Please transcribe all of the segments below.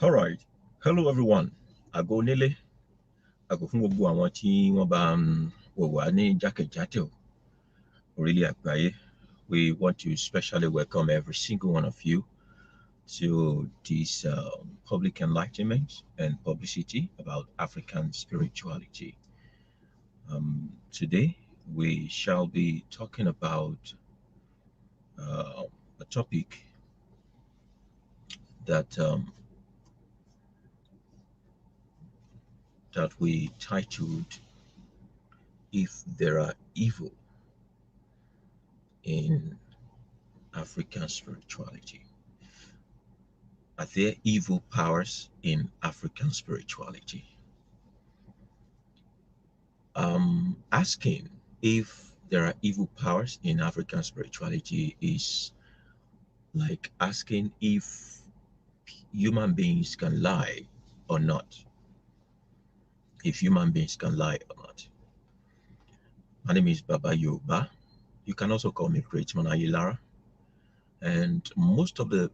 All right. Hello, everyone. Ago nílé. Ago fún gbogbo àwọn tí wọ́n bá wò wá ní jákèjádò orílẹ̀ àgbáyé. We want to specially welcome every single one of you to this public enlightenment and publicity about African spirituality. Today, we shall be talking about a topic that that we titled "If There Are Evil in African Spirituality." Are there evil powers in African spirituality? Asking if there are evil powers in African spirituality is like asking if human beings can lie or not. If human beings can lie or not. My name is Baba Yoba. You can also call me Great Manayilara. And most of the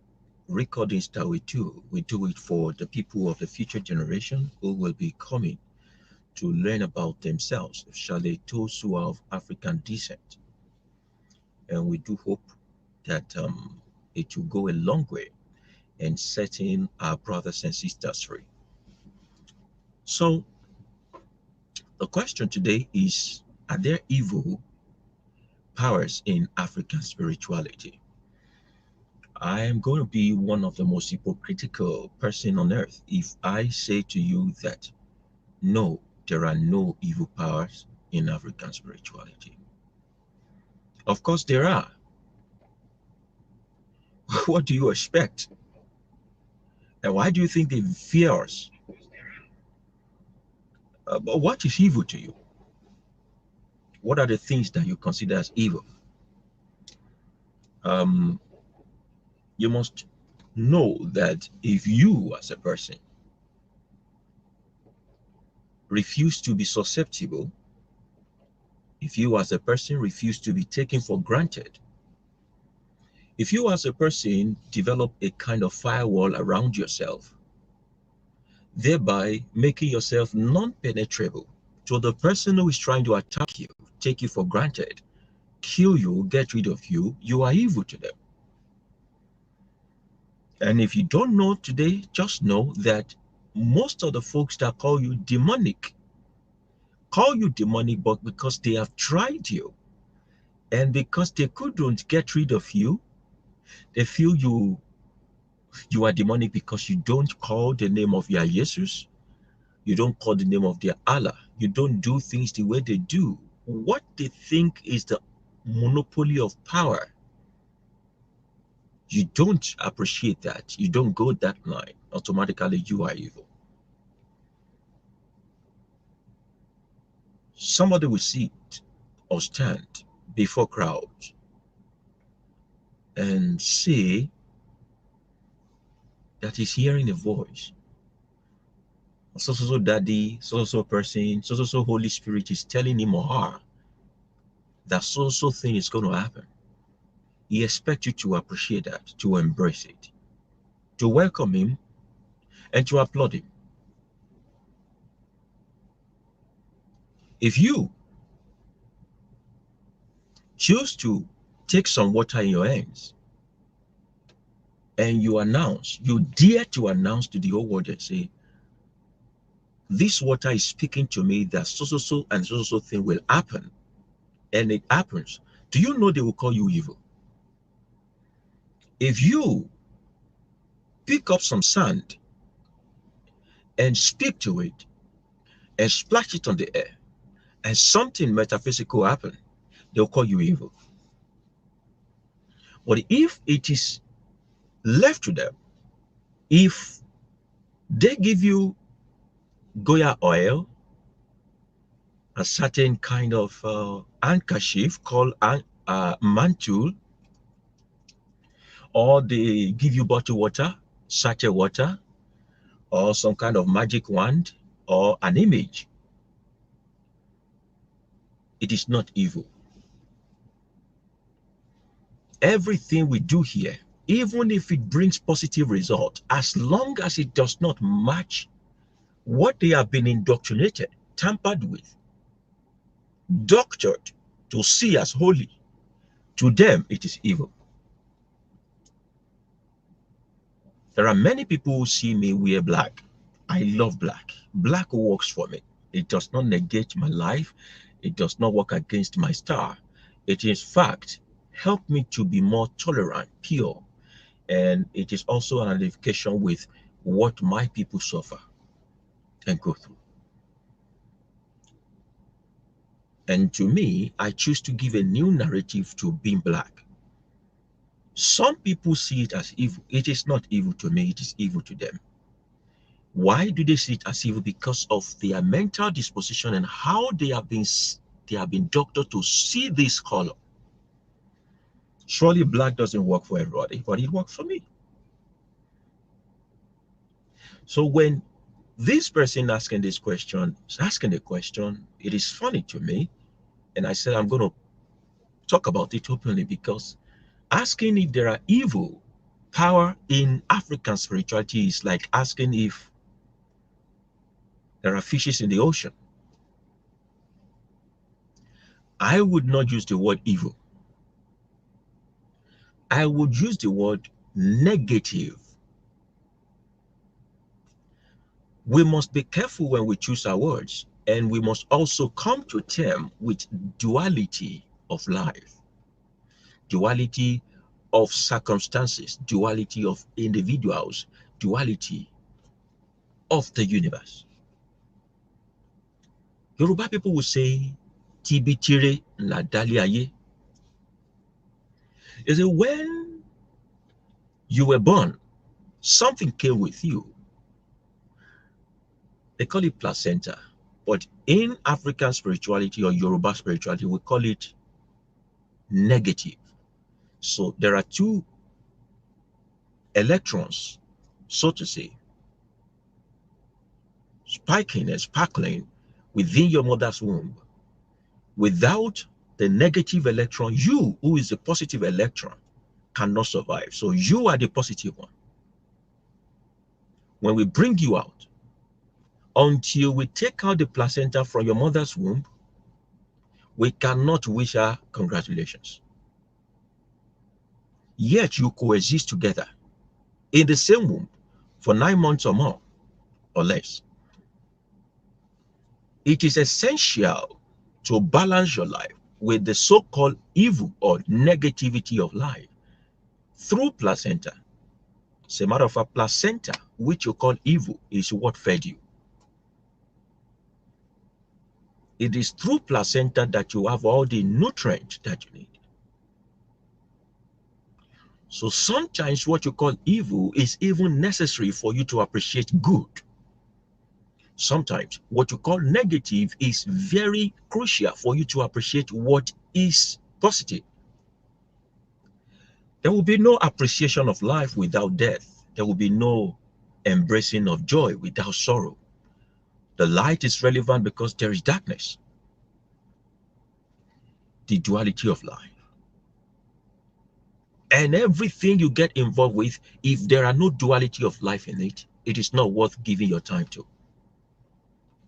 recordings that we do it for the people of the future generation who will be coming to learn about themselves, especially those who are of African descent. And we do hope that it will go a long way in setting our brothers and sisters free. So the question today is, are there evil powers in African spirituality? I am going to be one of the most hypocritical person on earth if I say to you that no, there are no evil powers in African spirituality. Of course there are. What do you expect? And why do you think they fear us? But what is evil to you? What are the things that you consider as evil? You must know that if you as a person refuse to be susceptible, if you as a person refuse to be taken for granted, if you as a person develop a kind of firewall around yourself, thereby making yourself non-penetrable to the person who is trying to attack you, take you for granted, kill you, get rid of you, you are evil to them. And if you don't know today, just know that most of the folks that call you demonic, but because they have tried you and because they couldn't get rid of you, they feel you are demonic because you don't call the name of your Jesus, you don't call the name of their Allah, you don't do things the way they do. What they think is the monopoly of power, you don't appreciate that, you don't go that line, automatically you are evil. Somebody will sit or stand before crowds and say that he's hearing a voice. So daddy, so person, so Holy Spirit is telling him or her that so thing is going to happen. He expects you to appreciate that, to embrace it, to welcome him, and to applaud him. If you choose to take some water in your hands and you dare to announce to the whole world and say, this water is speaking to me that so and so thing will happen, and it happens, do you know they will call you evil? If you pick up some sand and speak to it and splash it on the air and something metaphysical happen, they'll call you evil. But if it is left to them, if they give you Goya oil, a certain kind of handkerchief called mantle, or they give you bottled water, sachet water, or some kind of magic wand, or an image, it is not evil. Everything we do here even if it brings positive result, as long as it does not match what they have been indoctrinated, tampered with, doctored to see as holy, to them it is evil. There are many people who see me wear black. I love black. Black works for me. It does not negate my life. It does not work against my star. It in fact help me to be more tolerant, pure, and it is also an identification with what my people suffer and go through. And to me, I choose to give a new narrative to being black. Some people see it as evil. It is not evil to me, it is evil to them. Why do they see it as evil? Because of their mental disposition and how they have been doctored to see this color. Surely black doesn't work for everybody, but it works for me. So when this person asking this question is asking the question, it is funny to me. And I said, I'm going to talk about it openly, because asking if there are evil power in African spirituality is like asking if there are fishes in the ocean. I would not use the word evil. I would use the word negative. We must be careful when we choose our words, and we must also come to terms with duality of life, duality of circumstances, duality of individuals, duality of the universe. Yoruba people will say, Tibitire la daliaye. Is it when you were born, something came with you. They call it placenta. But in African spirituality or Yoruba spirituality, we call it negative. So there are two electrons, so to say, spiking and sparkling within your mother's womb. Without the negative electron, you, who is the positive electron, cannot survive. So you are the positive one. When we bring you out, until we take out the placenta from your mother's womb, we cannot wish her congratulations. Yet you coexist together in the same womb for 9 months or more or less. It is essential to balance your life with the so-called evil or negativity of life through placenta. As a matter of fact, placenta, which you call evil, is what fed you. It is through placenta that you have all the nutrients that you need. So sometimes what you call evil is even necessary for you to appreciate good. Sometimes what you call negative is very crucial for you to appreciate what is positive. There will be no appreciation of life without death. There will be no embracing of joy without sorrow. The light is relevant because there is darkness. The duality of life. And everything you get involved with, if there are no duality of life in it, it is not worth giving your time to.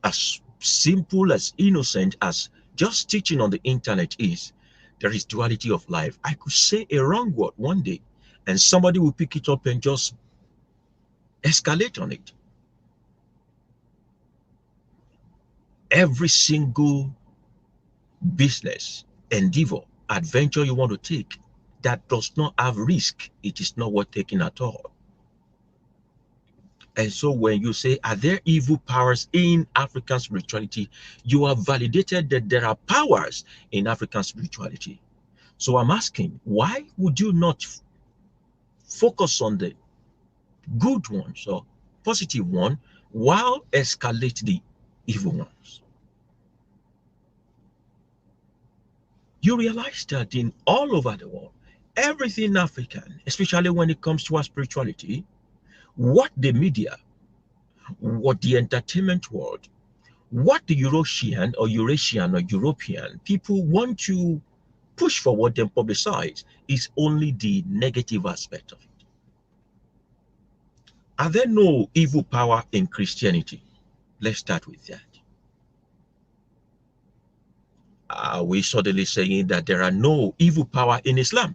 As simple, as innocent as just teaching on the internet is, there is duality of life. I could say a wrong word one day and somebody will pick it up and just escalate on it. Every single business, endeavor, adventure you want to take that does not have risk, it is not worth taking at all. And so when you say, are there evil powers in African spirituality? You have validated that there are powers in African spirituality. So I'm asking, why would you not focus on the good ones or positive one while escalate the evil ones? You realize that in all over the world, everything African, especially when it comes to our spirituality, what the media, what the entertainment world, what the Eurasian or European people want to push forward and publicize is only the negative aspect of it. Are there no evil power in Christianity? Let's start with that. Are we suddenly saying that there are no evil power in Islam?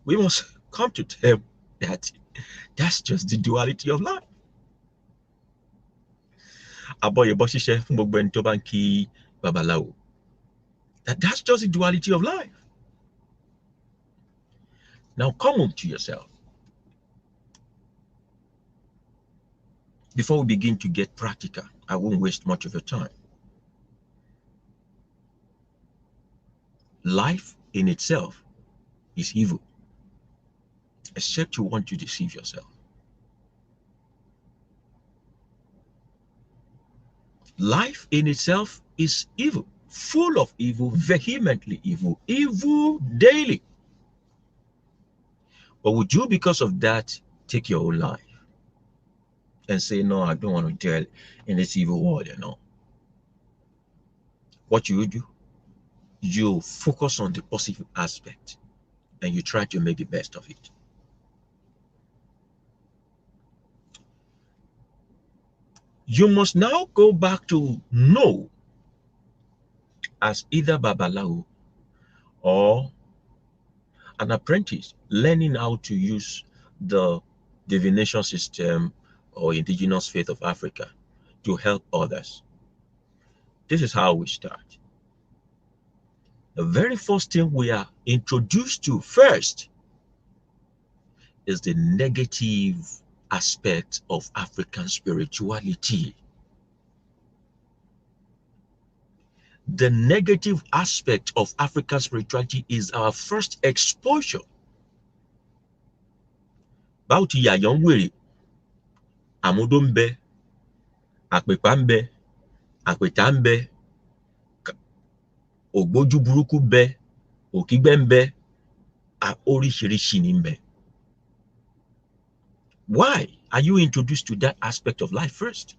We must come to terms that that's just the duality of life. That's just the duality of life. Now come home to yourself. Before we begin to get practical, I won't waste much of your time. Life in itself is evil, except you want to deceive yourself. Life in itself is evil, full of evil, vehemently evil, evil daily. But would you, because of that, take your own life and say, no, I don't want to dwell in this evil world, What you do, you focus on the positive aspect and you try to make the best of it. You must now go back to know, as either Babalawo or an apprentice, learning how to use the divination system or indigenous faith of Africa to help others. This is how we start. The very first thing we are introduced to first is the negative aspect of African spirituality. The negative aspect of African spirituality is our first exposure. Báwo ya yàn wèrè, àmúdó ń bẹ, àpèpá ń bẹ, àpètá ń bẹ, ògbójú burúkú ń bẹ, òkígbẹ́ ń bẹ, oríṣiríṣi ní ń bẹ. Why are you introduced to that aspect of life first?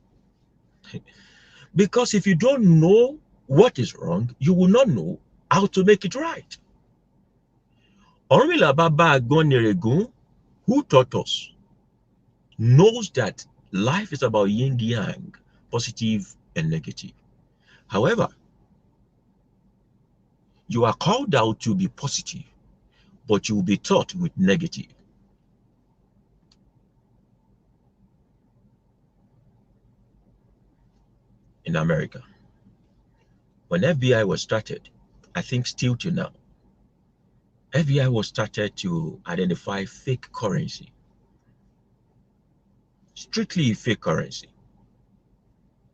Because if you don't know what is wrong, you will not know how to make it right. Ọ̀rúnmìlà bàbá Àgbọnnìrègún, who taught us, knows that life is about yin yang, positive and negative. However, you are called out to be positive, but you will be taught with negative. In America, when FBI was started, I think still till now, FBI was started to identify fake currency, strictly fake currency.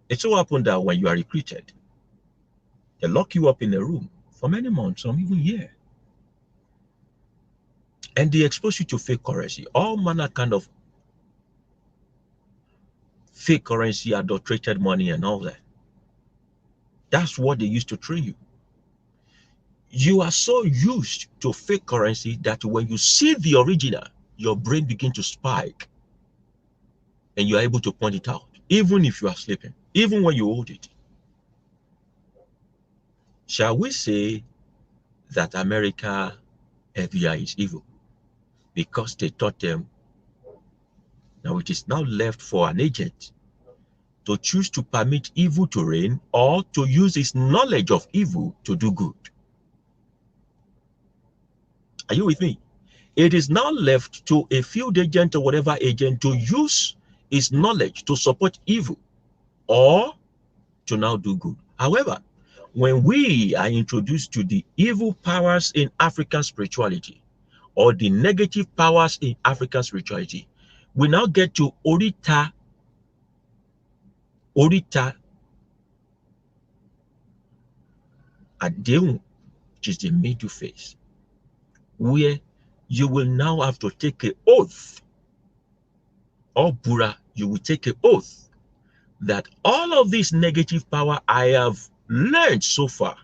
It so happened that when you are recruited, they lock you up in a room for many months, some even years. And they expose you to fake currency, all manner kind of fake currency, adulterated money and all that. That's what they used to train you. You are so used to fake currency that when you see the original, your brain begins to spike and you're able to point it out, even if you are sleeping, even when you hold it. Shall we say that America FBI is evil because they taught them? Now it is now left for an agent to choose to permit evil to reign or to use his knowledge of evil to do good. Are you with me? It is now left to a field agent or whatever agent to use his knowledge to support evil or to now do good. However, when we are introduced to the evil powers in African spirituality or the negative powers in African spirituality, we now get to Orita, Adeun, which is the middle phase, where you will now have to take an oath, or Bura, you will take an oath that all of this negative power I have learned so far,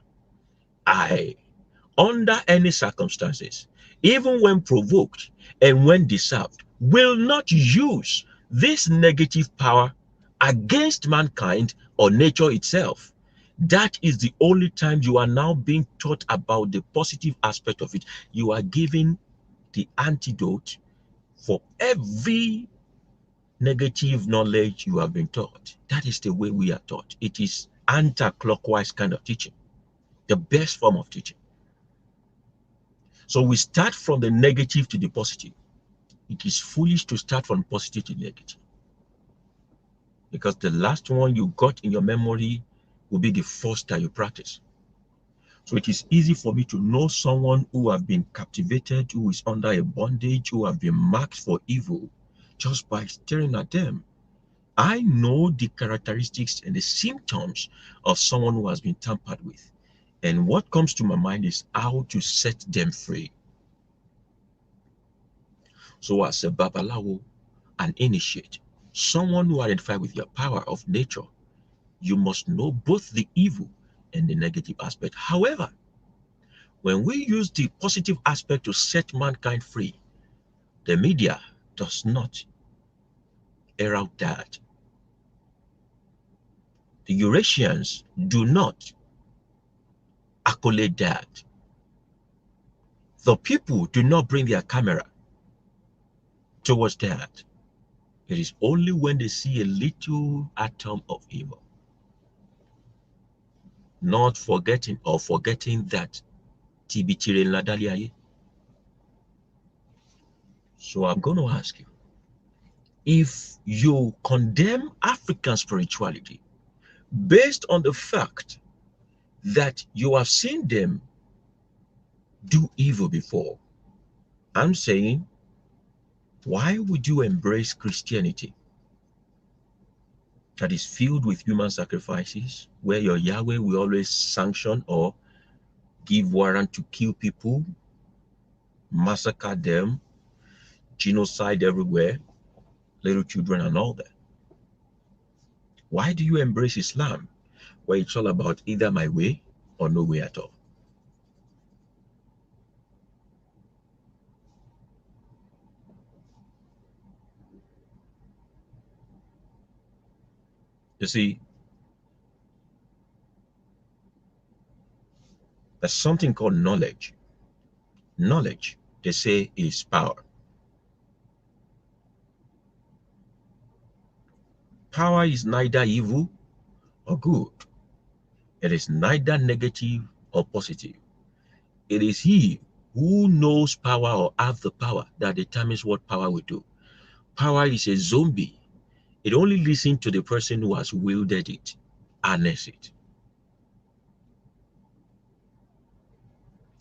I, under any circumstances, even when provoked and when deserved, will not use this negative power against mankind or nature itself. That is the only time you are now being taught about the positive aspect of it. You are given the antidote for every negative knowledge you have been taught. That is the way we are taught. It is anti-clockwise kind of teaching, the best form of teaching. So we start from the negative to the positive. It is foolish to start from positive to negative, because the last one you got in your memory will be the first that you practice. So it is easy for me to know someone who have been captivated, who is under a bondage, who have been marked for evil, just by staring at them. I know the characteristics and the symptoms of someone who has been tampered with. And what comes to my mind is how to set them free. So as a babalawo, an initiate, someone who identifies with your power of nature, you must know both the evil and the negative aspect. However, when we use the positive aspect to set mankind free, the media does not air out that. The Eurasians do not accolade that. The people do not bring their camera towards that. It is only when they see a little atom of evil, not forgetting that tibitire ladaliaye. So I'm going to ask you, if you condemn African spirituality based on the fact that you have seen them do evil before, I'm saying, why would you embrace Christianity that is filled with human sacrifices, where your Yahweh will always sanction or give warrant to kill people, massacre them, genocide everywhere, little children and all that? Why do you embrace Islam, where it's all about either my way or no way at all? You see, there's something called knowledge. Knowledge, they say, is power. Power is neither evil or good. It is neither negative or positive. It is he who knows power or have the power that determines what power will do. Power is a zombie. It only listens to the person who has wielded it, harness it.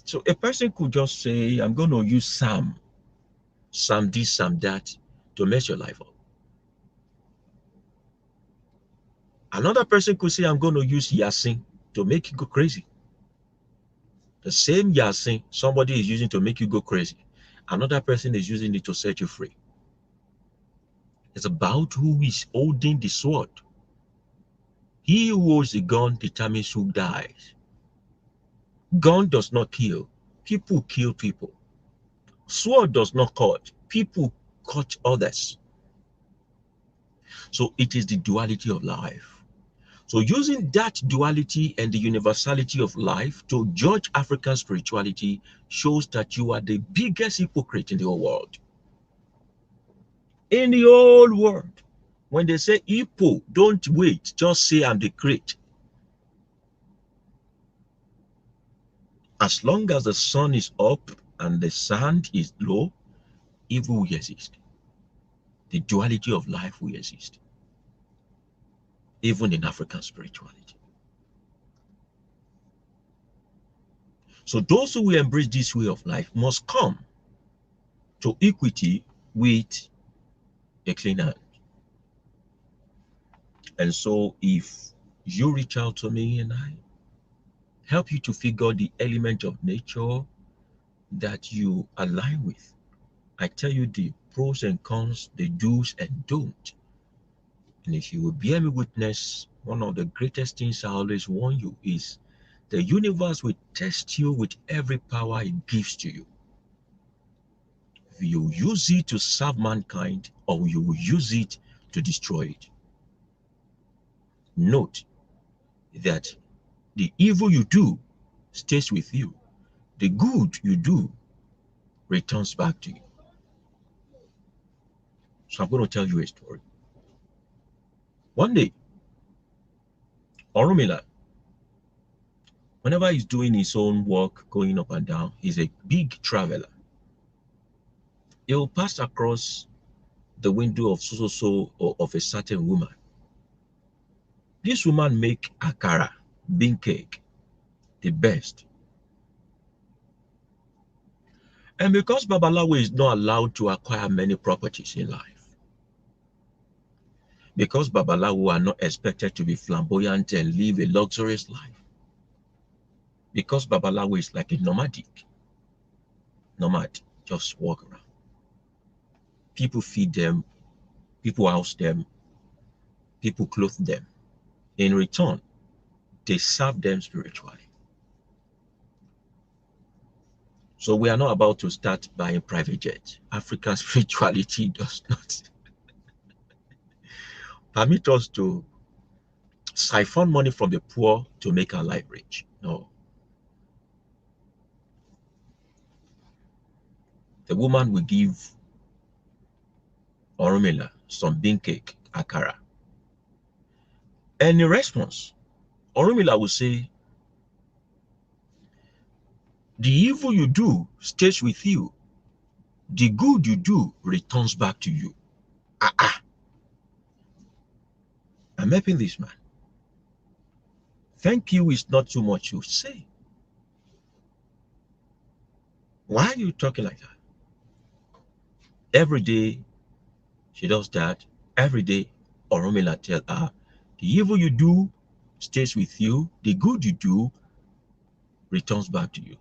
So a person could just say, I'm going to use Psalm this, Psalm that, to mess your life up. Another person could say, I'm going to use Yasin to make you go crazy. The same Yasin somebody is using to make you go crazy, another person is using it to set you free. It's about who is holding the sword. He who holds the gun determines who dies. Gun does not kill. People kill people. Sword does not cut. People cut others. So it is the duality of life. So using that duality and the universality of life to judge African spirituality shows that you are the biggest hypocrite in the whole world. In the whole world. When they say Ipo, don't wait, just say I'm the great. As long as the sun is up and the sand is low, evil will exist. The duality of life will exist, even in African spirituality. So those who will embrace this way of life must come to equity with a clean hand. And so if you reach out to me and I help you to figure the element of nature that you align with, I tell you the pros and cons, the do's and don'ts. And if you will bear me witness, one of the greatest things I always warn you is the universe will test you with every power it gives to you. If you use it to serve mankind or you will use it to destroy it. Note that the evil you do stays with you. The good you do returns back to you. So I'm going to tell you a story. One day, Oromila, whenever he's doing his own work, going up and down, he's a big traveler. He'll pass across the window of so or of a certain woman. This woman make akara, bean cake, the best. And because Babalawo is not allowed to acquire many properties in life, because Babalawo are not expected to be flamboyant and live a luxurious life, because Babalawo is like a nomad, just walk around. People feed them, people house them, people clothe them. In return, they serve them spiritually. So we are not about to start buying private jets. African spirituality does not permit us to siphon money from the poor to make our life rich. No. The woman will give Oromila some bean cake, akara. And in response, Oromila will say, the evil you do stays with you. The good you do returns back to you. I'm helping this man. Thank you is not too much you say. Why are you talking like that? Every day she does that. Every day Oromila tell her, the evil you do stays with you. The good you do returns back to you.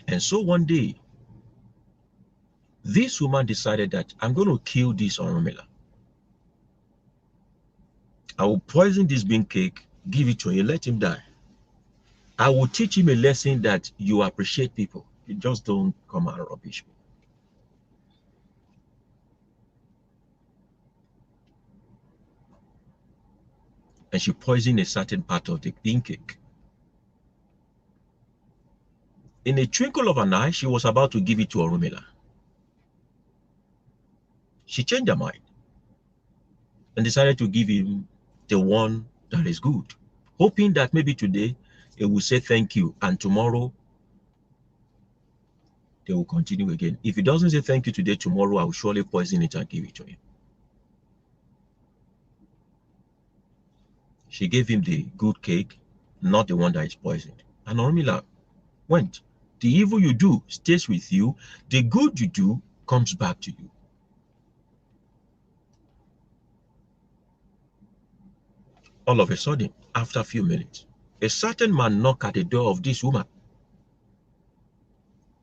And so one day, this woman decided that I'm going to kill this Oromila. I will poison this bean cake, give it to him, let him die. I will teach him a lesson that you appreciate people. You just don't come and rubbish me. And she poisoned a certain part of the bean cake. In a twinkle of an eye, she was about to give it to Oromila. She changed her mind and decided to give him the one that is good, hoping that maybe today he will say thank you and tomorrow they will continue again. If he doesn't say thank you today, tomorrow I will surely poison it and give it to him. She gave him the good cake, not the one that is poisoned. And Oromila went. The evil you do stays with you. The good you do comes back to you. All of a sudden, after a few minutes, a certain man knocked at the door of this woman.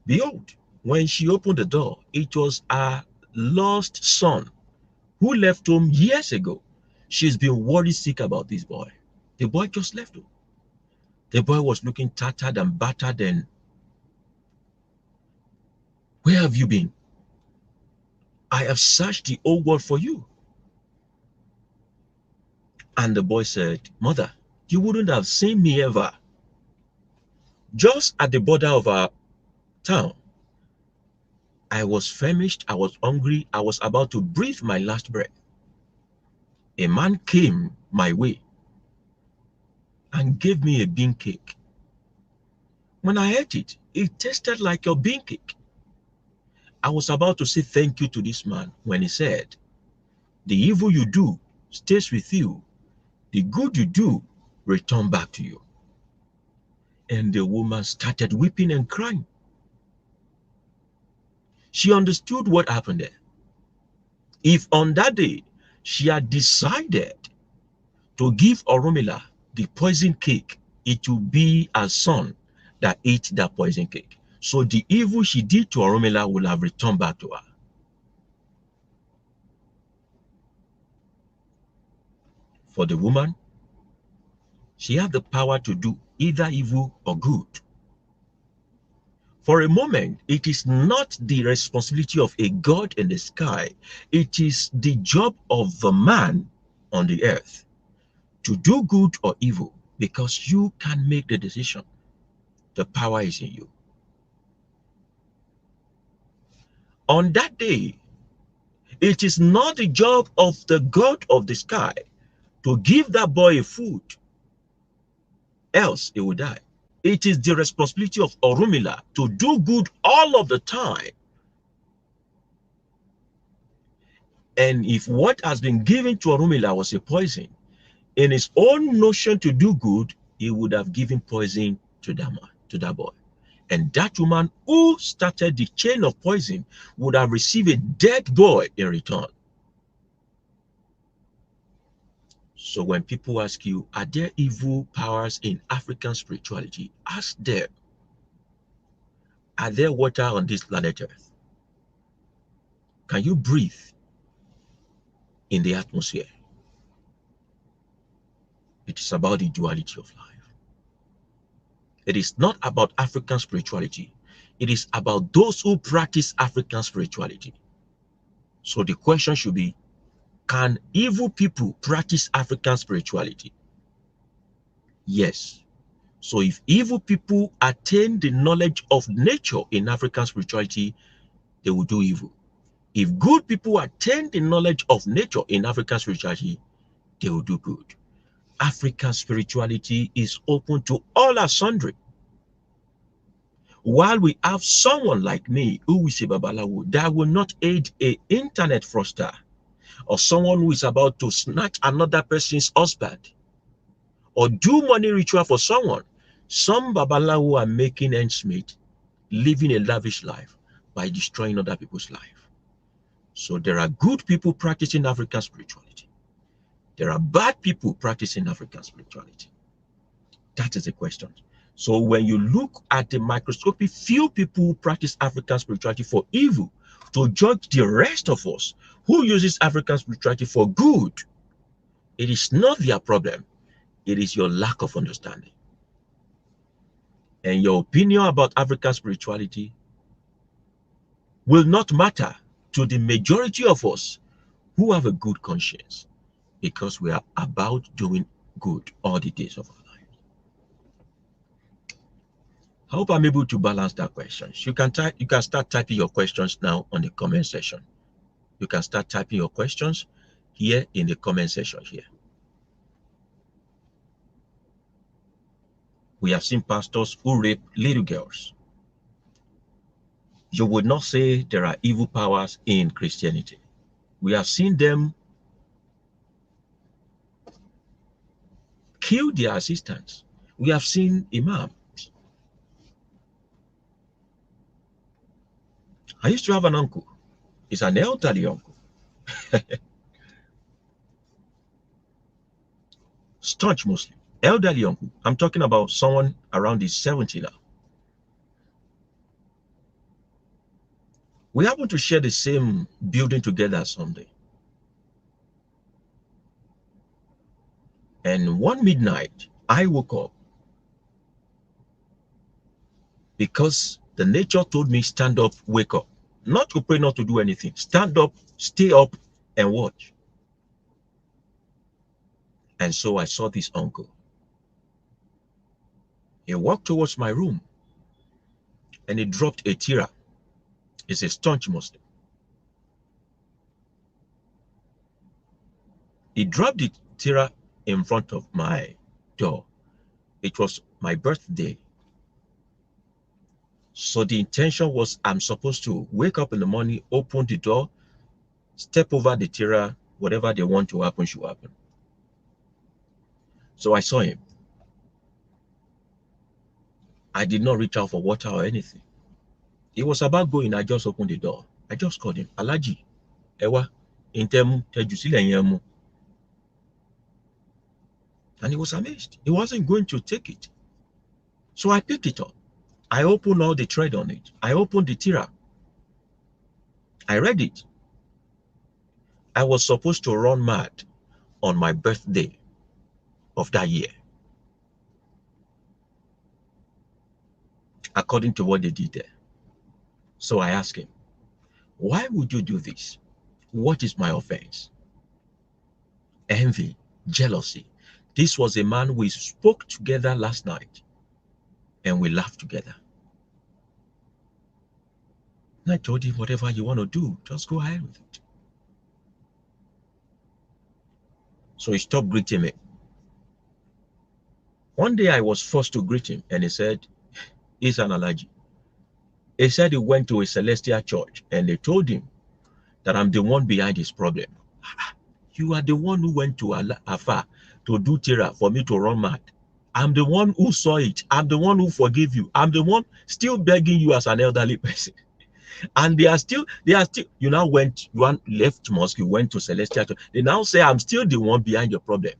Behold, when she opened the door, it was her lost son who left home years ago. She's been worried sick about this boy. The boy just left home. The boy was looking tattered and battered and, where have you been? I have searched the whole world for you. And the boy said, Mother, you wouldn't have seen me ever. Just at the border of our town, I was famished, I was hungry, I was about to breathe my last breath. A man came my way and gave me a bean cake. When I ate it, it tasted like your bean cake. I was about to say thank you to this man when he said, the evil you do stays with you. The good you do return back to you. And the woman started weeping and crying. She understood what happened there. If on that day she had decided to give Oromila the poison cake, it would be her son that ate that poison cake. So the evil she did to Oromila will have returned back to her. For the woman, she had the power to do either evil or good. For a moment, it is not the responsibility of a God in the sky. It is the job of the man on the earth to do good or evil, because you can make the decision. The power is in you. On that day, it is not the job of the God of the sky to give that boy a food, else he will die. It is the responsibility of Orunmila to do good all of the time. And if what has been given to Orunmila was a poison, in his own notion to do good, he would have given poison to that man, to that boy. And that woman who started the chain of poison would have received a dead boy in return. So when people ask you, are there evil powers in African spirituality? Ask them, are there water on this planet Earth? Can you breathe in the atmosphere? It is about the duality of life. It is not about African spirituality. It is about those who practice African spirituality. So the question should be, can evil people practice African spirituality? Yes. So if evil people attain the knowledge of nature in African spirituality, they will do evil. If good people attain the knowledge of nature in African spirituality, they will do good. African spirituality is open to all and sundry. While we have someone like me who is a Babalawo that will not aid an internet fraudster or someone who is about to snatch another person's husband or do money ritual for someone, some Babalawo are making ends meet, living a lavish life by destroying other people's life. So there are good people practicing African spirituality. There are bad people practicing African spirituality. That is the question. So when you look at the microscopic few people who practice African spirituality for evil, to judge the rest of us who uses African spirituality for good, it is not their problem. It is your lack of understanding. And your opinion about African spirituality will not matter to the majority of us who have a good conscience, because we are about doing good all the days of our life. I hope I'm able to balance that question. You can start typing your questions now on the comment section. You can start typing your questions here in the comment section here. We have seen pastors who rape little girls. You would not say there are evil powers in Christianity. We have seen them kill their assistants. We have seen imams. I used to have an uncle. He's an elderly uncle. Staunch Muslim. Elderly uncle. I'm talking about someone around his 70 now. We happen to share the same building together someday. And one midnight, I woke up because the nature told me, stand up, wake up. Not to pray, not to do anything. Stand up, stay up, and watch. And so I saw this uncle. He walked towards my room and he dropped a tira. He's a staunch Muslim. He dropped the tira in front of my door. It was my birthday. So the intention was, I'm supposed to wake up in the morning, open the door, step over the tira, whatever they want to happen should happen. So I saw him. I did not reach out for water or anything. He was about going, I just opened the door. I just called him, Alaji, Ewa, Intemu, Tejusile. And he was amazed. He wasn't going to take it. So I picked it up. I opened all the thread on it. I opened the tira. I read it. I was supposed to run mad on my birthday of that year, according to what they did there. So I asked him, why would you do this? What is my offense? Envy, jealousy. This was a man we spoke together last night and we laughed together. And I told him, whatever you want to do, just go ahead with it. So he stopped greeting me. One day I was forced to greet him, and he said, he's an allergy. He said he went to a celestial church, and they told him that I'm the one behind his problem. You are the one who went to Afar to do Tira for me to run mad. I'm the one who saw it. I'm the one who forgave you. I'm the one still begging you as an elderly person. And they are still, you now went, you left mosque, you went to celestial church. They now say I'm still the one behind your problem.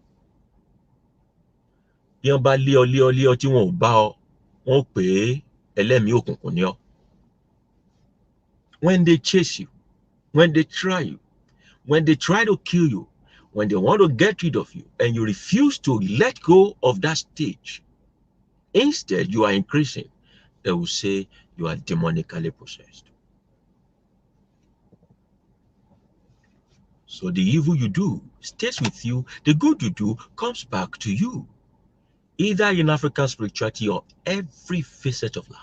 When they chase you, when they try you, when they try to kill you, when they want to get rid of you, and you refuse to let go of that stage, instead you are increasing, they will say you are demonically possessed. So the evil you do stays with you, the good you do comes back to you, either in African spirituality or every facet of life.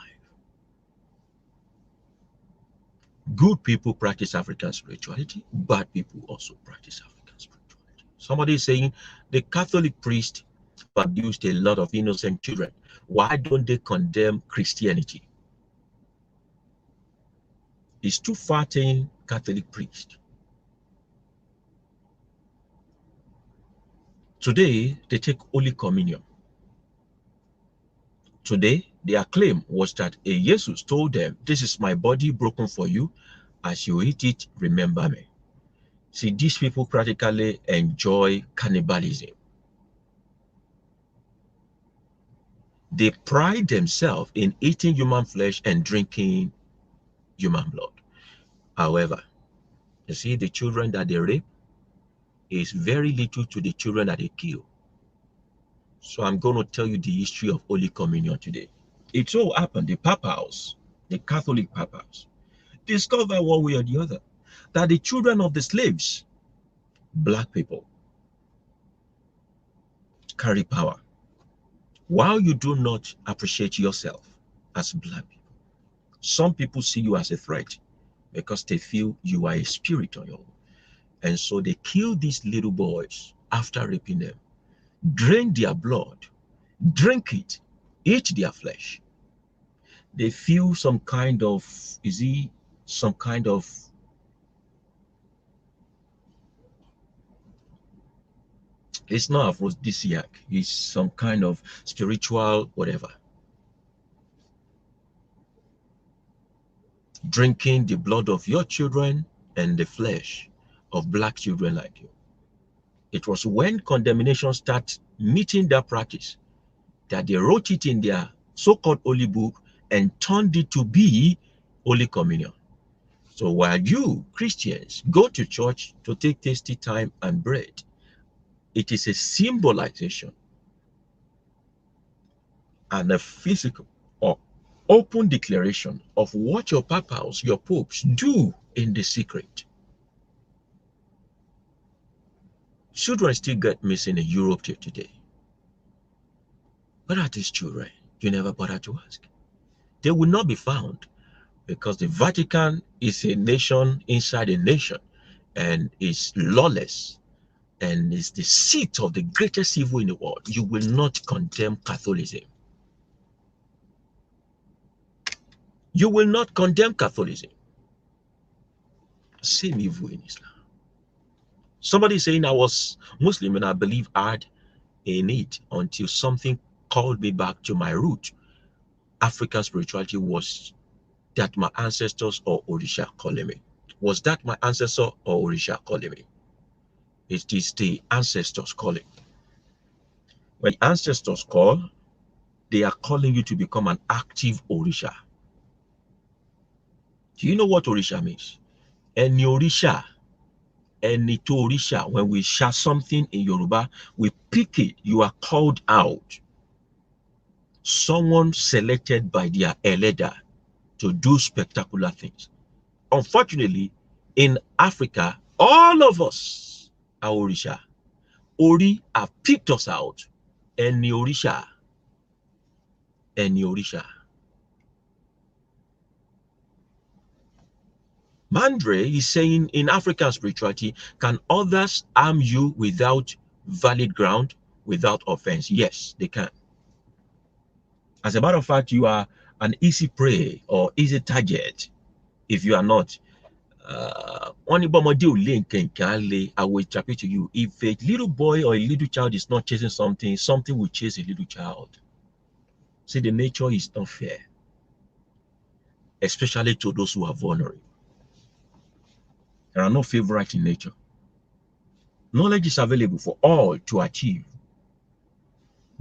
Good people practice African spirituality, bad people also practice African spirituality. Somebody is saying the Catholic priests have abused a lot of innocent children. Why don't they condemn Christianity? It's too fattening Catholic priest. Today, they take Holy Communion. Today, their claim was that a Jesus told them, this is my body broken for you. As you eat it, remember me. See, these people practically enjoy cannibalism. They pride themselves in eating human flesh and drinking human blood. However, you see, the children that they rape is very little to the children that they kill. So I'm going to tell you the history of Holy Communion today. It so happened the papals, the Catholic papals, discovered one way or the other that the children of the slaves, black people, carry power. While you do not appreciate yourself as black people, some people see you as a threat because they feel you are a spirit on your own. And so they kill these little boys after raping them, drain their blood, drink it, eat their flesh. They feel some kind of, some kind of, it's not aphrodisiac, it's some kind of spiritual whatever. Drinking the blood of your children and the flesh of black children like you. It was when condemnation started meeting that practice that they wrote it in their so-called holy book and turned it to be Holy Communion. So while you Christians go to church to take tasty time and bread, it is a symbolization and a physical or open declaration of what your papas, your popes do in the secret. Children still get missing in Europe till today. Where are these children? You never bother to ask. They will not be found because the Vatican is a nation inside a nation and is lawless and is the seat of the greatest evil in the world. You will not condemn Catholicism. You will not condemn Catholicism. Same evil in Islam. Somebody saying I was Muslim and I believe hard in it until something called me back to my root. African spirituality was that my ancestors or Orisha calling me? Was that my ancestor or Orisha calling me? It is the ancestors calling. When the ancestors call, they are calling you to become an active Orisha. Do you know what Orisha means? Any Orisha, any to Orisha, when we share something in Yoruba, we pick it, you are called out. Someone selected by their elder to do spectacular things. Unfortunately, in Africa, all of us are Orisha. Ori have picked us out. Any Orisha. Any Orisha. Mandre is saying in African spirituality, can others harm you without valid ground, without offense? Yes, they can. As a matter of fact, you are an easy prey or easy target if you are not. Only I will interpret to you. If a little boy or a little child is not chasing something, something will chase a little child. See, the nature is not fair, especially to those who are vulnerable. There are no favorites in nature. Knowledge is available for all to achieve.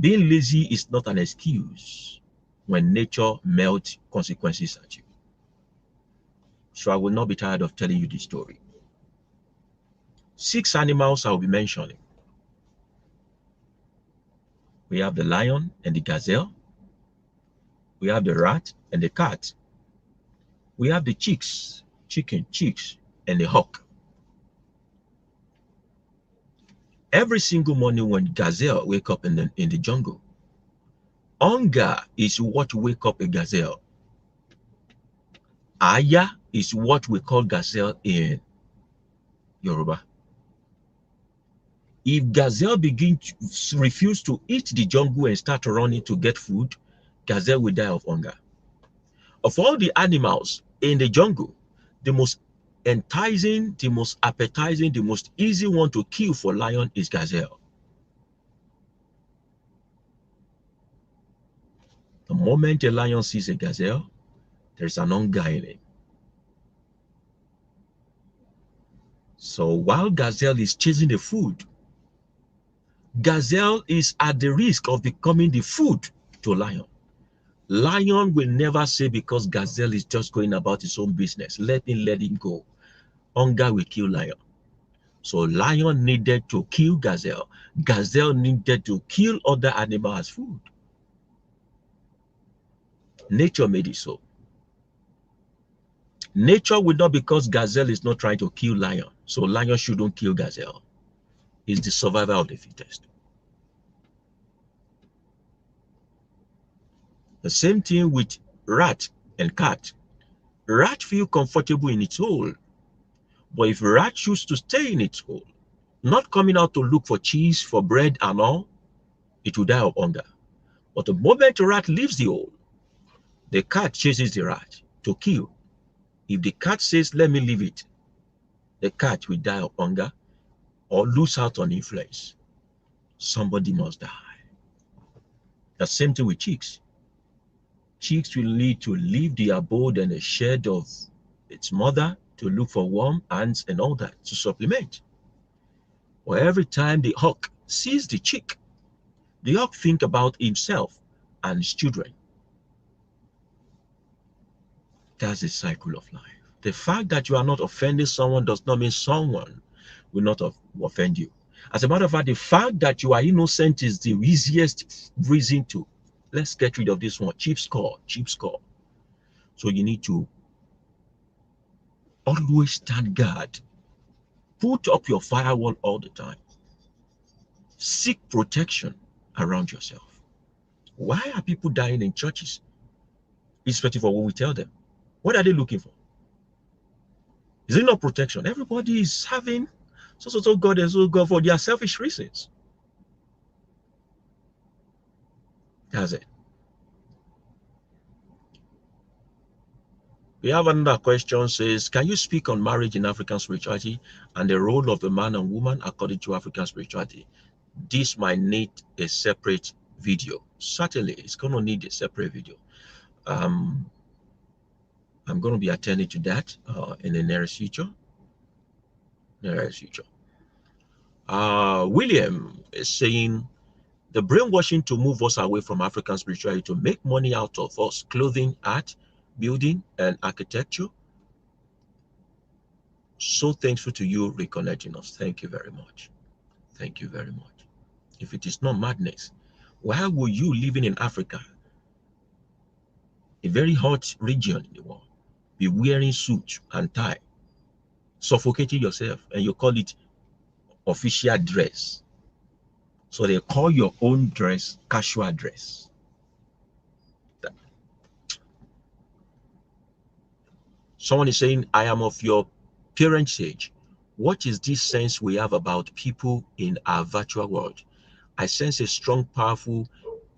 Being lazy is not an excuse when nature melts consequences at you. So I will not be tired of telling you this story. 6 animals I will be mentioning. We have the lion and the gazelle. We have the rat and the cat. We have the chicks, and the hawk. Every single morning when gazelle wake up in the jungle, hunger is what wake up a gazelle. Aya is what we call gazelle in Yoruba. If gazelle begin to refuse to eat the jungle and start running to get food, gazelle will die of hunger. Of all the animals in the jungle, the most enticing, the most appetizing, the most easy one to kill for lion is gazelle. The moment a lion sees a gazelle, there's an hunger in it. So while gazelle is chasing the food, gazelle is at the risk of becoming the food to lion. Lion will never say because gazelle is just going about its own business, let him go. Hunger will kill lion. So lion needed to kill gazelle. Gazelle needed to kill other animals as food. Nature made it so. Nature will not, because gazelle is not trying to kill lion. So lion shouldn't kill gazelle. It's the survival of the fittest. The same thing with rat and cat. Rat feel comfortable in its hole. But if rat choose to stay in its hole, not coming out to look for cheese, for bread and all, it will die of hunger. But the moment the rat leaves the hole, the cat chases the rat to kill. If the cat says, let me leave it, the cat will die of hunger or lose out on influence. Somebody must die. The same thing with chicks. Chicks will need to leave the abode and the shed of its mother to look for warm ants and all that to supplement. Or every time the hawk sees the chick, the hawk think about himself and his children. That's the cycle of life. The fact that you are not offending someone does not mean someone will not offend you. As a matter of fact, the fact that you are innocent is the easiest reason to, let's get rid of this one. Cheap score, cheap score. So you need to always stand guard. Put up your firewall all the time. Seek protection around yourself. Why are people dying in churches? Irrespective of what we tell them. What are they looking for? Is it not protection? Everybody is having so God and so God for their selfish reasons. That's it. We have another question, says, can you speak on marriage in African spirituality and the role of the man and woman according to African spirituality? This might need a separate video. Certainly, it's going to need a separate video. I'm going to be attending to that in the nearest future. William is saying, the brainwashing to move us away from African spirituality to make money out of us, clothing, art, building, and architecture. So thankful to you reconnecting us. Thank you very much. Thank you very much. If it is not madness, why would you living in Africa, a very hot region in the world, be wearing suit and tie, suffocating yourself, and you call it official dress? So they call your own dress casual dress. Someone is saying, I am of your parents' age. What is this sense we have about people in our virtual world? I sense a strong, powerful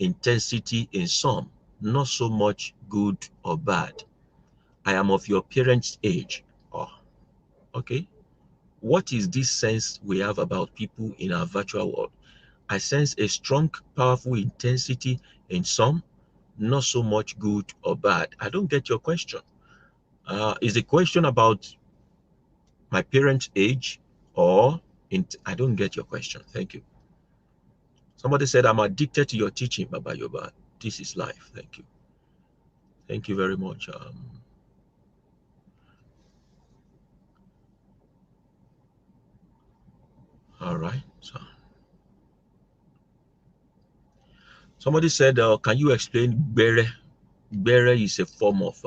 intensity in some, not so much good or bad. I am of your parents' age. Oh, okay. What is this sense we have about people in our virtual world? I sense a strong, powerful intensity in some, not so much good or bad. I don't get your question. Is the question about my parents' age or I don't get your question. Thank you. Somebody said, I'm addicted to your teaching, Baba Yoba. This is life. Thank you. Thank you very much. All right. So somebody said, can you explain Bere? Bere is a form of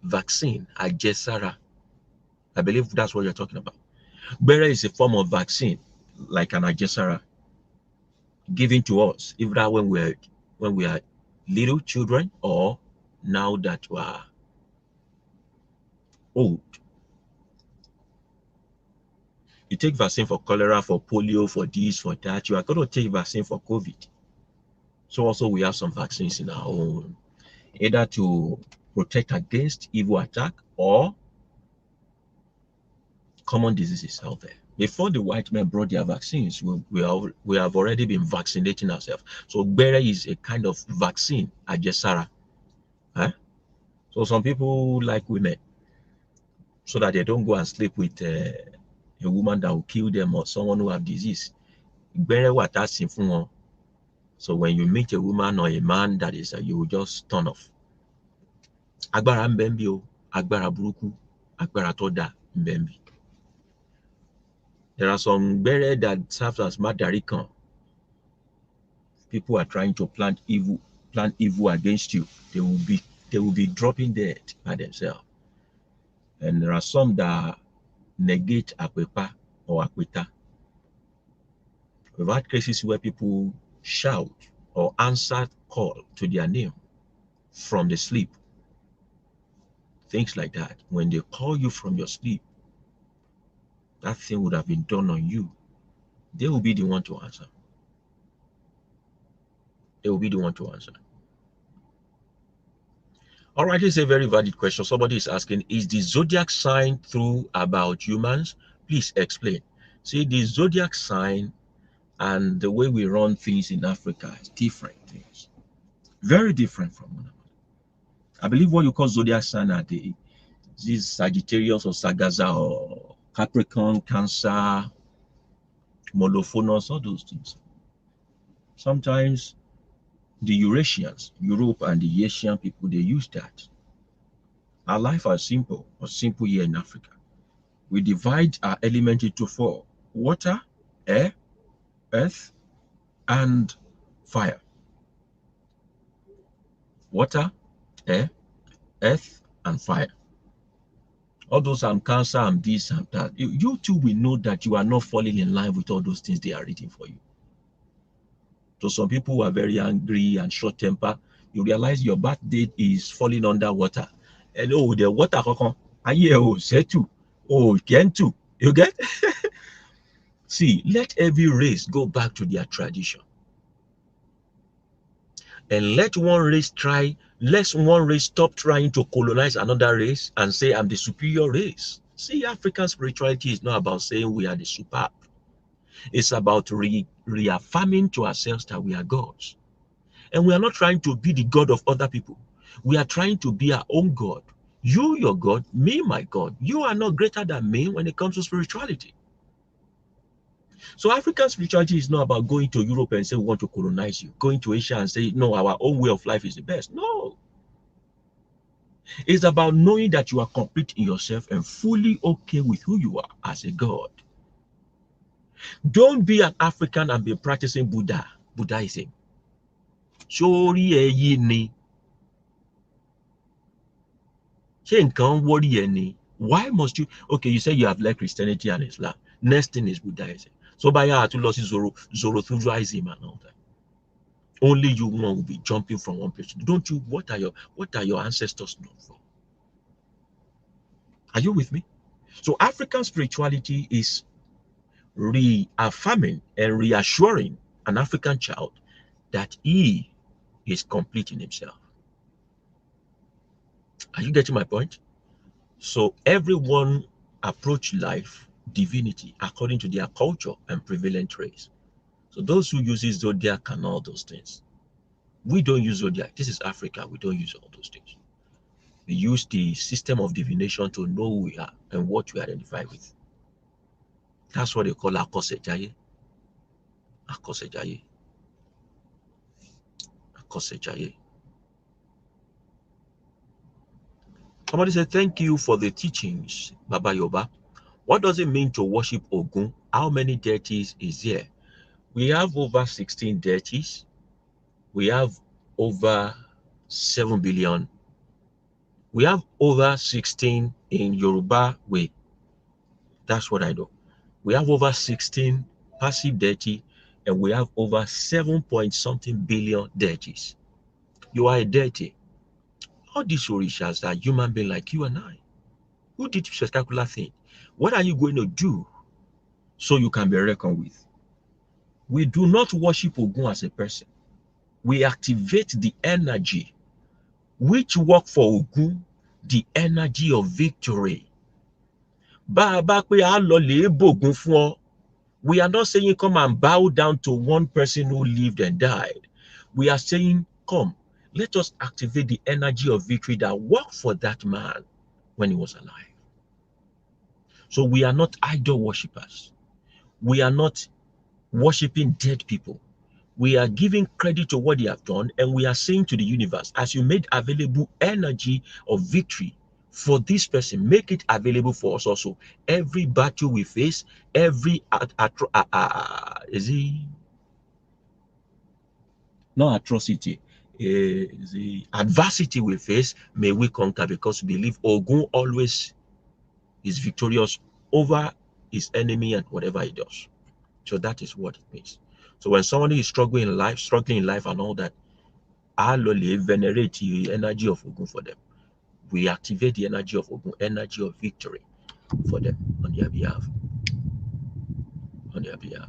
vaccine, Ajesara. I believe that's what you're talking about. Bere is a form of vaccine, like an Ajesara, given to us, either when we are little children or now that we are old. You take vaccine for cholera, for polio, for this, for that. You are going to take vaccine for COVID. So also we have some vaccines in our own, either to protect against evil attack or common diseases out there. Before the white men brought their vaccines, we have already been vaccinating ourselves. So Bere is a kind of vaccine, Ajesara. Huh? So some people like women so that they don't go and sleep with a woman that will kill them or someone who have disease. Bere what that's in fun. So when you meet a woman or a man that is, you will just turn off. Agbára ń bẹ ńbí o, agbára burúkú, agbára tó dáa ń bẹ ńbí. There are some bere that serve as madarikan. People are trying to plant evil against you. They will be dropping dead by themselves. And there are some that negate akwepa or akweta. We've had cases where people shout or answer call to their name from the sleep. Things like that. When they call you from your sleep, that thing would have been done on you. They will be the one to answer. They will be the one to answer. All right, this is a very valid question. Somebody is asking, is the zodiac sign true about humans? Please explain. See, the zodiac sign and the way we run things in Africa is different things. Very different from one another. I believe what you call zodiac sign are these Sagittarius or Sagaza or Capricorn, Cancer, Molophonus, all those things. Sometimes the Eurasians, Europe and the Asian people, they use that. Our life is simple, or simple here in Africa. We divide our element into four: water, air, earth, and fire. Water, air, earth, and fire. All those I'm cancer, I'm this, and that. You too will know that you are not falling in line with all those things they are reading for you. So some people who are very angry and short temper, you realize your birth date is falling under water. And oh, the water settle. Oh, Kentu. You get? See, let every race go back to their tradition. And let one race stop trying to colonize another race and say, I'm the superior race. See, African spirituality is not about saying we are the superb. It's about reaffirming to ourselves that we are gods. And we are not trying to be the God of other people. We are trying to be our own God. You, your God, me, my God. You are not greater than me when it comes to spirituality. So African spirituality is not about going to Europe and say we want to colonize you. Going to Asia and say, no, our own way of life is the best. No. It's about knowing that you are complete in yourself and fully okay with who you are as a God. Don't be an African and be practicing Buddhism. Sórí ni. Why must you? Okay, you say you have left Christianity and Islam. Next thing is Buddhism. So by to lose Zoroastrianism and all that. Only you one will be jumping from one place. Don't you? What are your ancestors known for? Are you with me? So African spirituality is reaffirming and reassuring an African child that he is complete in himself. Are you getting my point? So everyone approach life, divinity, according to their culture and prevalent traits. So those who use zodiac and all those things. We don't use zodiac. This is Africa. We don't use all those things. We use the system of divination to know who we are and what we identify with. That's what they call akosejaye. Akosejaye. Akosejaye. Somebody said, thank you for the teachings, Baba Yoba. What does it mean to worship Ogun? How many deities is there? We have over 16 deities. We have over 7 billion. We have over 16 in Yoruba way. That's what I know. We have over 16 passive deity, and we have over 7 point something billion deities. You are a deity. All these orishas are human beings like you and I. Who did this spectacular thing? What are you going to do so you can be reckoned with? We do not worship Ogun as a person. We activate the energy which work for Ogun, the energy of victory. We are not saying come and bow down to one person who lived and died. We are saying, come, let us activate the energy of victory that worked for that man when he was alive. So we are not idol worshippers. We are not worshiping dead people. We are giving credit to what they have done, and we are saying to the universe, as you made available energy of victory for this person, make it available for us also. Every battle we face, every is it not atrocity, the adversity we face, may we conquer, because we believe Ogun always is victorious over his enemy and whatever he does. So that is what it means. So when somebody is struggling in life and all that, I venerate the energy of Ogun for them. We activate the energy of Ogun, energy of victory for them on their behalf. On their behalf.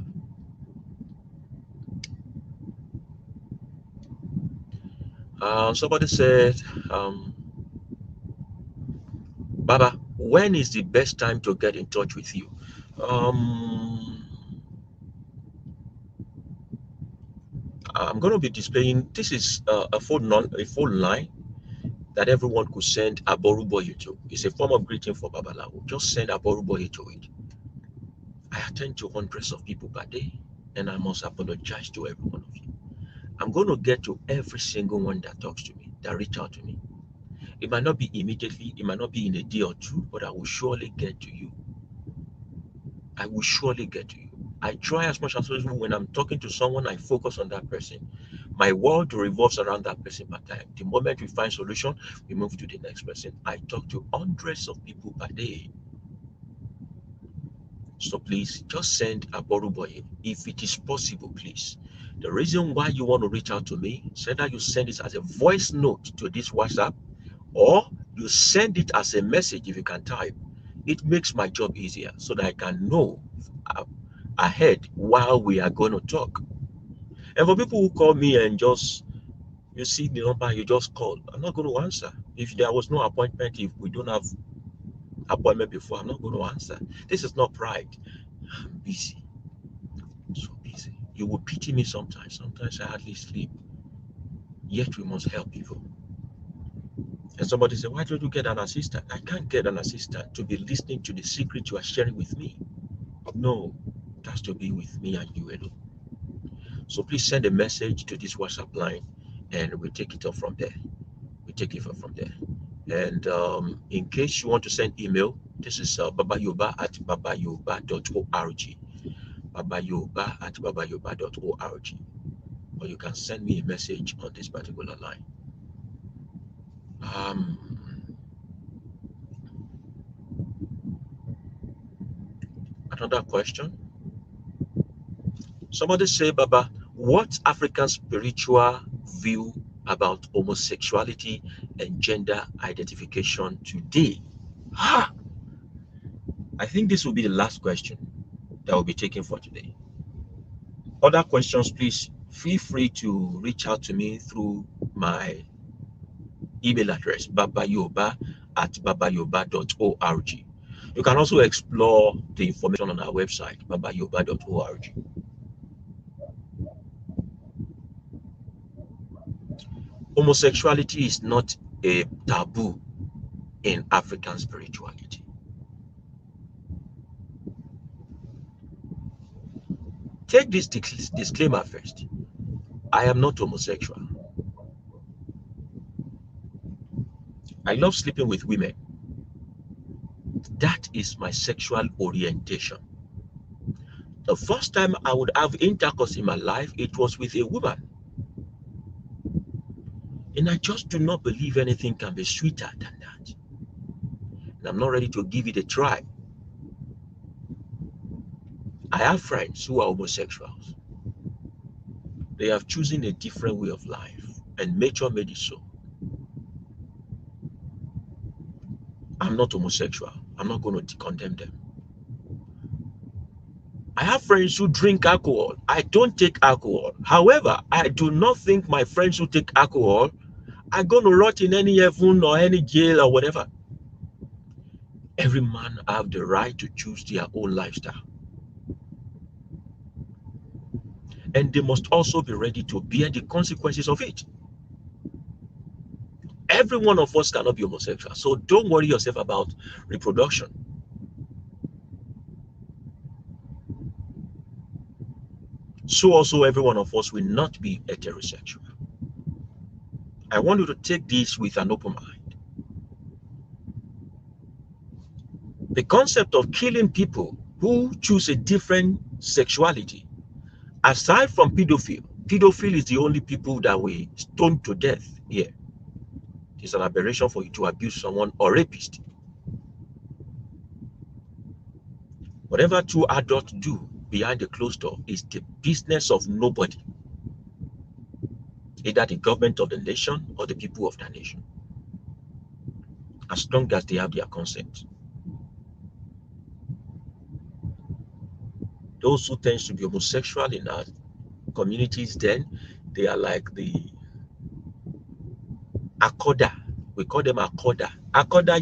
Somebody said, Baba, when is the best time to get in touch with you? I'm going to be displaying, this is a phone line that everyone could send Aboruboye to. It's a form of greeting for Babalawo. Just send Aboruboye to it. I attend to hundreds of people per day, and I must apologize to every one of you. I'm going to get to every single one that talks to me, that reach out to me. It might not be immediately, it might not be in a day or two, but I will surely get to you. I will surely get to you. I try as much as possible. When I'm talking to someone, I focus on that person. My world revolves around that person per time. The moment we find solution, we move to the next person. I talk to hundreds of people per day. So please just send a Boruboye if it is possible, please. The reason why you want to reach out to me, say that you send it as a voice note to this WhatsApp, or you send it as a message if you can type. It makes my job easier so that I can know ahead while we are going to talk. And for people who call me and just, you see the number, you just call, I'm not going to answer. If there was no appointment, if we don't have appointment before, I'm not going to answer. This is not pride. I'm busy. So busy. You will pity me sometimes. Sometimes I hardly sleep. Yet we must help people. And somebody said, why don't you get an assistant? I can't get an assistant to be listening to the secret you are sharing with me. No, it has to be with me and you alone. So please send a message to this WhatsApp line, and we take it up from there. We take it up from there. And in case you want to send email, this is babayoba@babayoba.org. Babayoba@babayoba.org. Or you can send me a message on this particular line. Another question. Somebody say, Baba, what African spiritual view about homosexuality and gender identification today? I think this will be the last question that will be taken for today. Other questions, please feel free to reach out to me through my email address, babayoba@babayoba.org. You can also explore the information on our website, babayoba.org. Homosexuality is not a taboo in African spirituality. Take this disclaimer first. I am not homosexual. I love sleeping with women. That is my sexual orientation. The first time I would have intercourse in my life, it was with a woman. And I just do not believe anything can be sweeter than that. And I'm not ready to give it a try. I have friends who are homosexuals. They have chosen a different way of life, and nature made it so. I'm not homosexual. I'm not going to condemn them. I have friends who drink alcohol. I don't take alcohol. However, I do not think my friends who take alcohol are going to rot in any heaven or any jail or whatever. Every man have the right to choose their own lifestyle. And they must also be ready to bear the consequences of it. Every one of us cannot be homosexual. So don't worry yourself about reproduction. So also every one of us will not be heterosexual. I want you to take this with an open mind. The concept of killing people who choose a different sexuality, aside from pedophile is the only people that we stone to death here. It's an aberration for you to abuse someone or rapist. Whatever two adults do behind the closed door is the business of nobody, either the government of the nation or the people of the nation, as long as they have their consent. Those who tend to be homosexual in our communities, then they are like the Akoda. We call them Akoda. Akoda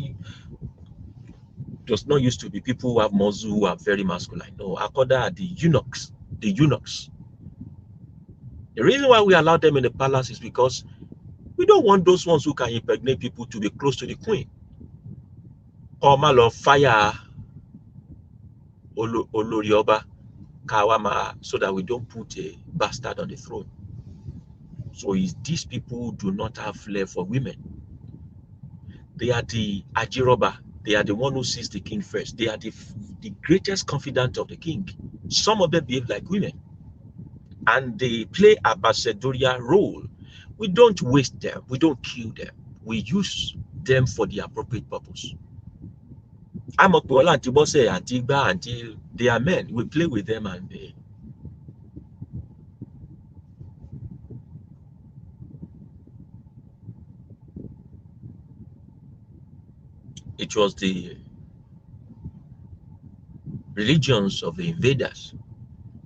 does not used to be people who have muscle who are very masculine. No, Akoda are the eunuchs. The eunuchs. The reason why we allow them in the palace is because we don't want those ones who can impregnate people to be close to the queen. Or malo fire Olorioba Kawama so that we don't put a bastard on the throne. So is these people who do not have flair for women. They are the Ajiroba. They are the one who sees the king first. They are the greatest confidant of the king. Some of them behave like women. And they play a ambassadorial role. We don't waste them. We don't kill them. We use them for the appropriate purpose. I'm a Pola Antibose, Antigba, until they are men. We play with them and they. It was the religions of the invaders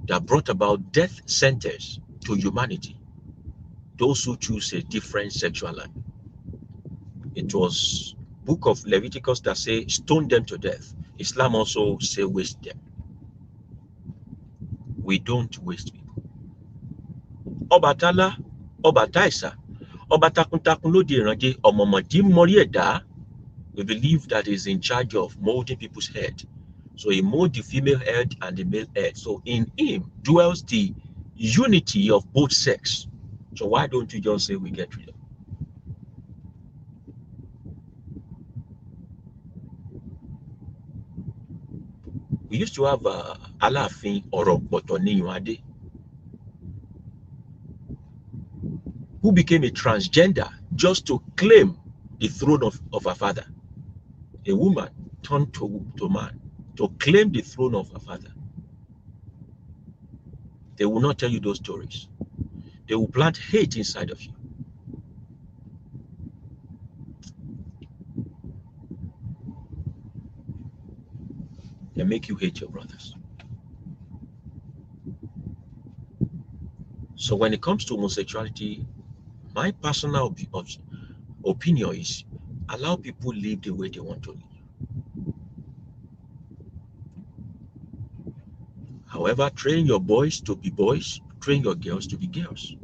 that brought about death sentence to humanity, those who choose a different sexual life. It was book of Leviticus that say stone them to death. Islam also say waste them. We don't waste people. Obatala, Obataisa, Obatakuntakun lodi ìrànjẹ, Ọmọmọdí mọrí ẹ̀dá. We believe that is in charge of molding people's head. So he molded the female head and the male head. So in him dwells the unity of both sex. So why don't you just say we get rid of it? We used to have Aláàfin Ọ̀rọ̀pọ̀tọ̀ who became a transgender just to claim the throne of her father. A woman turned to man to claim the throne of her father. They will not tell you those stories. They will plant hate inside of you. can make you hate your brothers. So when it comes to homosexuality, my personal opinion is allow people live the way they want to live. However, train your boys to be boys, train your girls to be girls.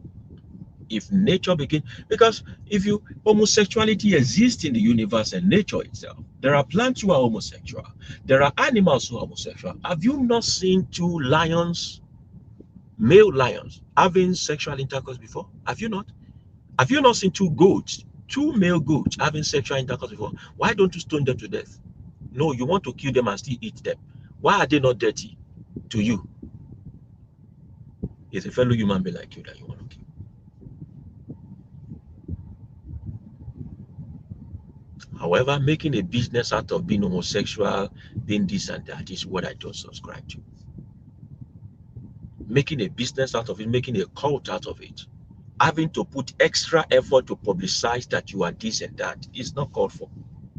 If nature begin, because if you homosexuality exists in the universe and nature itself, there are plants who are homosexual, there are animals who are homosexual. Have you not seen two lions, male lions, having sexual intercourse before? Have you not? Have you not seen two goats, two male goats having sexual intercourse before? Why don't you stone them to death? No, you want to kill them and still eat them. Why are they not dirty to you? It's a fellow human being like you that you want to kill. However, making a business out of being homosexual, being this and that is what I don't subscribe to. Making a business out of it, making a cult out of it, having to put extra effort to publicize that you are this and that is not called for.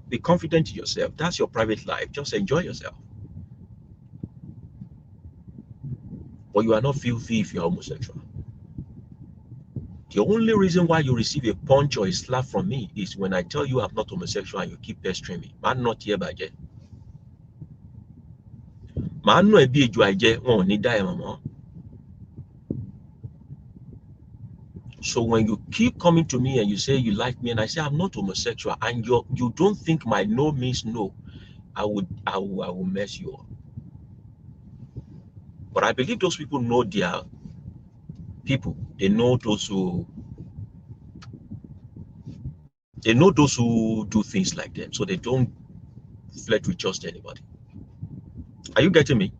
Be confident in yourself. That's your private life. Just enjoy yourself. But you are not filthy if you're homosexual. The only reason why you receive a punch or a slap from me is when I tell you I'm not homosexual and you keep pestering me. I'm not here by jet. Man, no, be a So when you keep coming to me and you say you like me and I say I'm not homosexual and you don't think my no means no, I will mess you up. But I believe those people know their people. They know those who do things like them, so they don't flirt with just anybody. Are you getting me?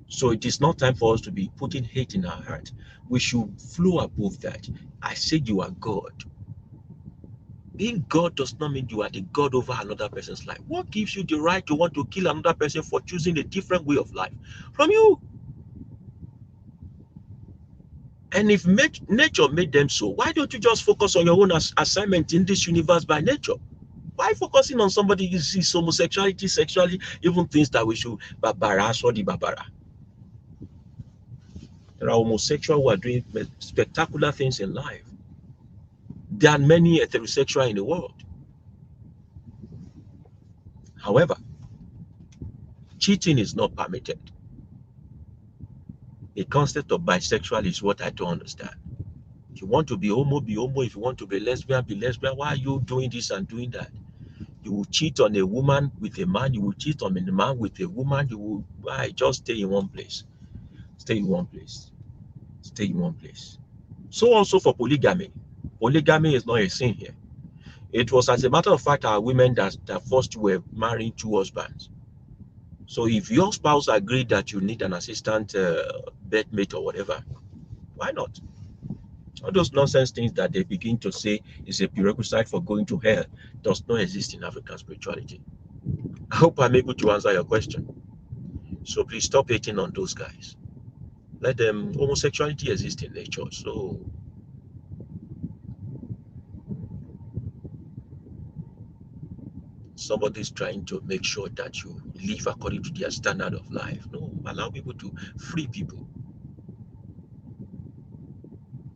So it is not time for us to be putting hate in our heart. We should flow above that. I said you are God. Being God does not mean you are the God over another person's life. What gives you the right to want to kill another person for choosing a different way of life from you? And if nature made them so, why don't you just focus on your own assignment in this universe by nature? Why focusing on somebody who sees homosexuality, sexuality, even things that we should babara, sorry, babara? There are homosexuals who are doing spectacular things in life. There are many heterosexuals in the world. However, cheating is not permitted. The concept of bisexual is what I don't understand. If you want to be homo, be homo. If you want to be lesbian, be lesbian. Why are you doing this and doing that? You will cheat on a woman with a man. You will cheat on a man with a woman. You will just stay in one place. Stay in one place. Stay in one place. So also for polygamy. Polygamy is not a sin here. It was, as a matter of fact, our women that first were marrying two husbands. So if your spouse agreed that you need an assistant bedmate or whatever, why not? All those nonsense things that they begin to say is a prerequisite for going to hell does not exist in African spirituality. I hope I'm able to answer your question. So please stop hating on those guys. Let them, homosexuality exists in nature. So somebody's trying to make sure that you live according to their standard of life. No, allow people to free people.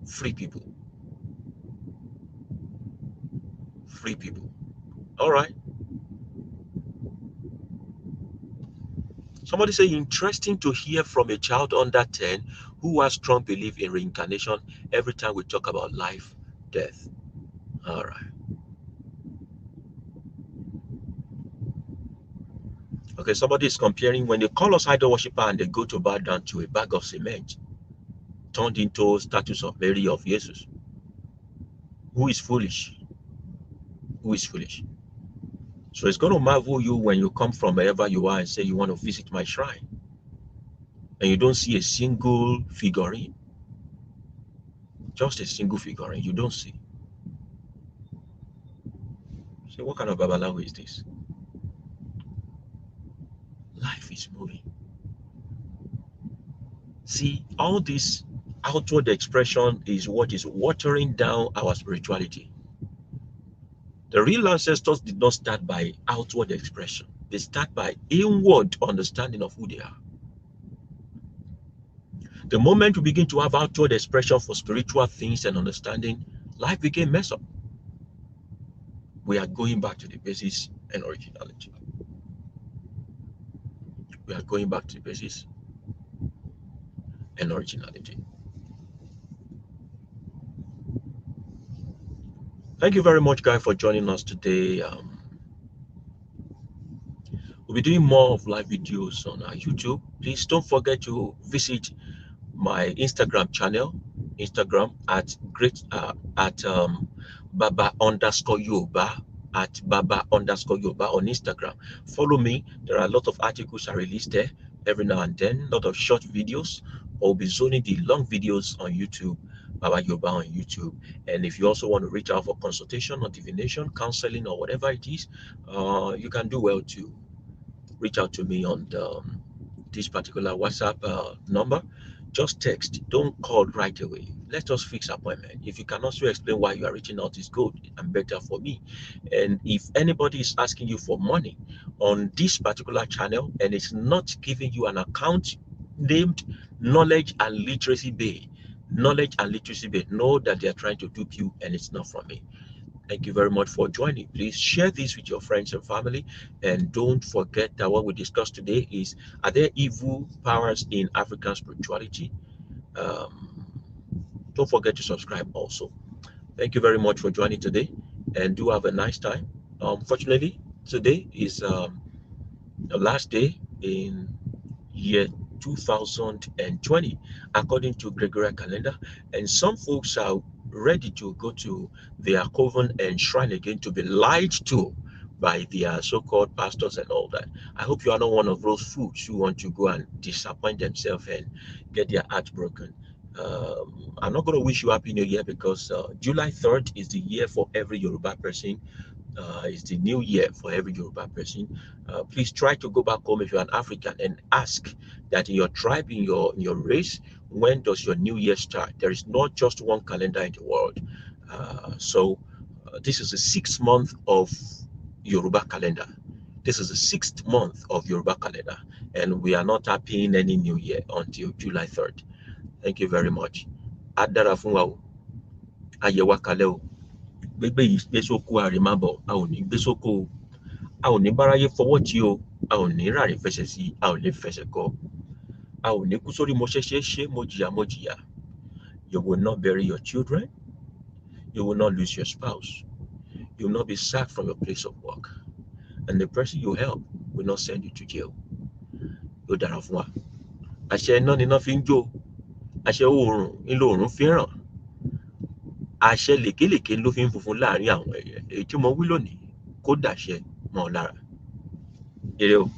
Free people. Free people. All right. Somebody say interesting to hear from a child under 10 who has strong belief in reincarnation every time we talk about life, death. All right. Okay, somebody is comparing when they call us idol worshiper and they go to bow down to a bag of cement turned into statues of Mary of Jesus. Who is foolish? Who is foolish? So it's going to marvel you when you come from wherever you are and say you want to visit my shrine and you don't see a single figurine. Just a single figurine. You don't see. So what kind of babalawo is this? Life is moving. See, all this outward expression is what is watering down our spirituality. The real ancestors did not start by outward expression. They start by inward understanding of who they are. The moment we begin to have outward expression for spiritual things and understanding, life became messed up. We are going back to the basis and originality. We are going back to the basis and originality. Thank you very much, guys, for joining us today. We'll be doing more of live videos on our YouTube. Please don't forget to visit my Instagram channel, Instagram at Baba underscore Yoba, at Baba underscore Yoba on Instagram. Follow me. There are a lot of articles I release there every now and then, a lot of short videos. I'll be zoning the long videos on YouTube, Baba Yoba on YouTube. And if you also want to reach out for consultation or divination, counseling, or whatever it is, you can do well to reach out to me on this particular WhatsApp number. Just text, don't call right away. Let us fix appointment. If you can also explain why you are reaching out, is good and better for me. And if anybody is asking you for money on this particular channel and it's not giving you an account named Knowledge and Literacy Bay, know that they are trying to dupe you and it's not from me. Thank you very much for joining. Please share this with your friends and family. And don't forget that what we discussed today is, are there evil powers in African spirituality? Um, don't forget to subscribe also. Thank you very much for joining today and do have a nice time. Fortunately, today is the last day in year 2020 according to Gregorian calendar, and some folks are ready to go to their coven and shrine again to be lied to by their so-called pastors and all that. I hope you are not one of those fools who want to go and disappoint themselves and get their heart broken. I'm not going to wish you happy new year because July 3rd is the year for every Yoruba person. It's the new year for every Yoruba person. Please try to go back home if you're an African and ask that in your tribe, in your race, when does your new year start? There is not just one calendar in the world. So this is the 6th month of Yoruba calendar. This is the 6th month of Yoruba calendar, and we are not tapping any new year until July 3rd. Thank you very much. Adara fún wa o, ayé wa kalẹ̀ o. Gbégbé yìí gbé sóko àrèmábọ̀, a ò ní gbé sóko o. A ò ní báráyé fọwọ́ tí o, a ò ní ráre fẹsẹ̀ sí, a ò ní fẹsẹ̀ kọ. A ò ní kú sórí mo ṣe mo jìyà mo jìyà. You will not bury your children. You will not lose your spouse. You will not be sacked from your place of work. And the person you help will not send you to jail. Yóò dára fún wa. Àṣẹ iná ni iná fi ń jó. Àṣẹ oòrùn ni oòrùn fi ń ràn. Àṣẹ lèkélèké ló fi ń funfun láàrin àwọn ẹyẹ. Èyí tí mo wí lónìí kó dàṣẹ mọ́ ọ lára. Ire o.